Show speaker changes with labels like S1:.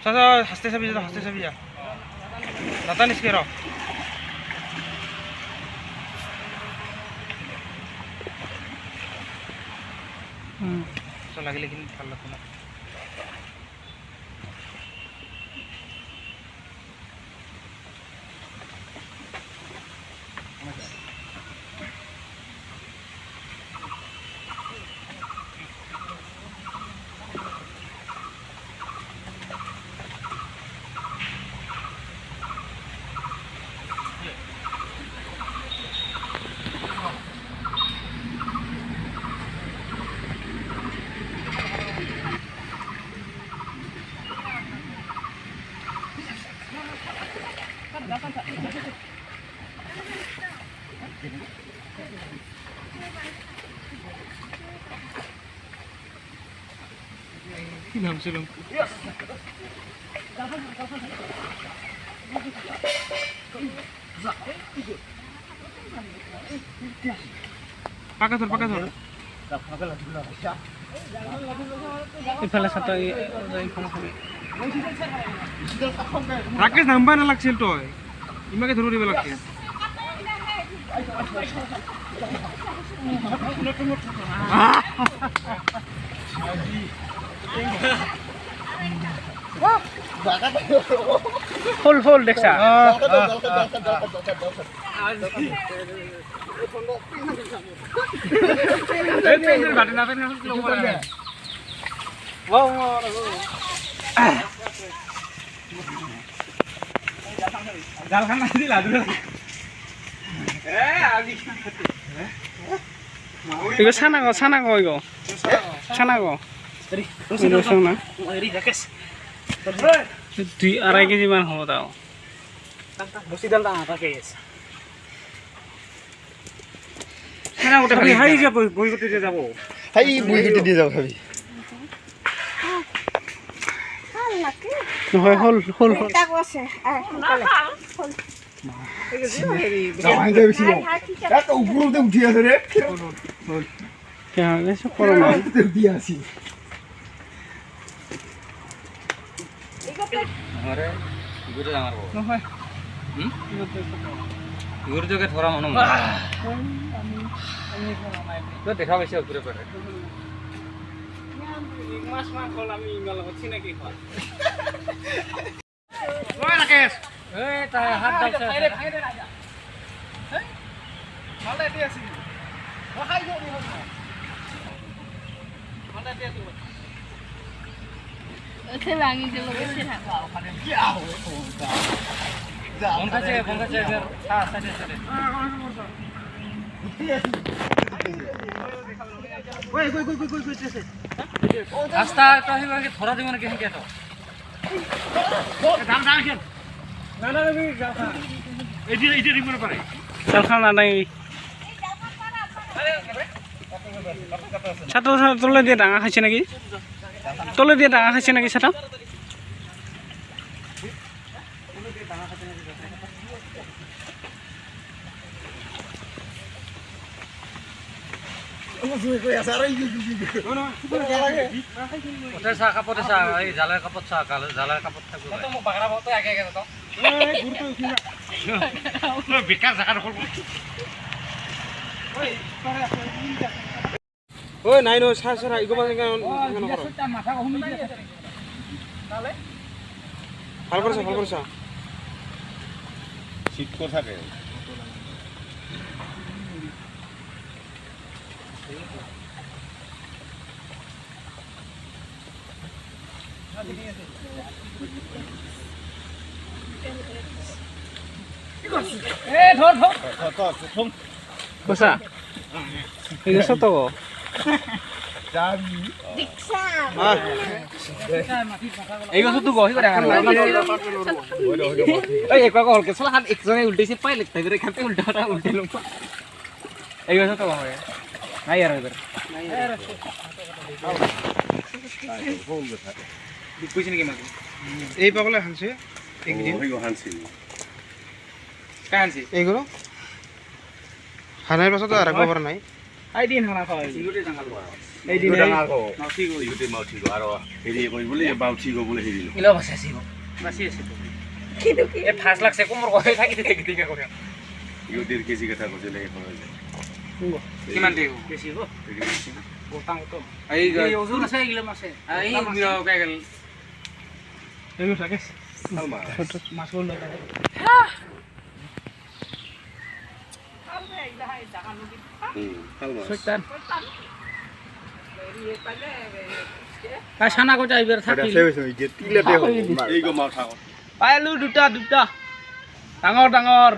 S1: চাচা হাসতে চাবি যা নাটানিস কে র লাগিলে কিন্তু ভাল লাগতো না কি নাম ছিল পাকা ধর ইফালে সাটা রাকেশ নাম্বার না লাগছিল তো ইমাকে ধরে দিবে লাগছে ফুল দেখছা 이거 사나고 이거 사나고 দুই আড়াই কেজি মান হ'ব তাও বসিদাল দা পাকে আছে না ওটা খালি হাই যাব বই করতে যাব হাই বই করতে দিয়ে যাব খাবি হয় হল এটা আছে হল যাই যাইছি এত উপরে উঠি আছে রে হল কেন এসব করো না দিয়ে আসি আরে গুড়ে মারবো নহয় গুড় জগে থরা মন আমি তো দেখা পাইছে উপরে পরে এক মাস মান কল আমি ইমাল হচ্ছি নাকি কল ওই রাকেশ এই তা হাত দাও ভাইরে রাজা হ্যাঁ মালটা দিয়ে আসি ও হাই গো নি মালটা দিয়ে দিও ওতে লাগি গেল বসে থাকো ওখানে কি আও বঙ্কাছে সাথে ওই রাস্তা তো হিবাকে ধরা দিব না কেন কেটো দাম কেন না আমি যাও এইটি রিমোট পারে চল খানা নাই ছাত্র তলে দিয়ে ডাঙা খাইছে নাকি তলে দিয়ে ডাঙা খাইছে নাকি ছাত্র কাপড় এই জালের কাপড় জালের কাপড় থাকবে বেকার জায়গা ওই নাই নো সারা ইগো ভাল করছ শীত থাকে বসা এই সত গো এই গছ তো গহি করে এই এক ক হলকে সলা হাত একজনে উল্টেছে পাই লাগতে করে খাতে উল্টাটা উল্টেলম এই গছ তো হয় নাই আর এবার নাই আর কইছে নাকি মাকে এই পাগলে হানছে একদিন ওইগো হানছে কানছে এইগুলো হানার পাছত আর একবার নাই আই দিন হানা খাওয়াই সিগুটে জাঙ্গাল এই দিনে
S2: মাউঠি গোটেই মাউঠি গ'ল আৰু হেৰি কৰি বুলি মাউঠি গ'ল বুলি হেৰি
S1: ইলো বাছি আছে এই ফাঁস লাগছে কোমর করে থাকি দেখি করে
S2: ইও 1.5 কেজি কথা কৈছে লাগে কৰা যায়
S1: কিমান দিব বেছি গো গোটাং তো এই ওজন আছে কিলো আছে এই মিলাও কে গেল এই থাকে মাছ বল না সুলতান কাছানা কো যাইবার থাকি
S2: এই গো মাউঠা
S1: পাইলো দুটা ডাঙৰ ডাঙৰ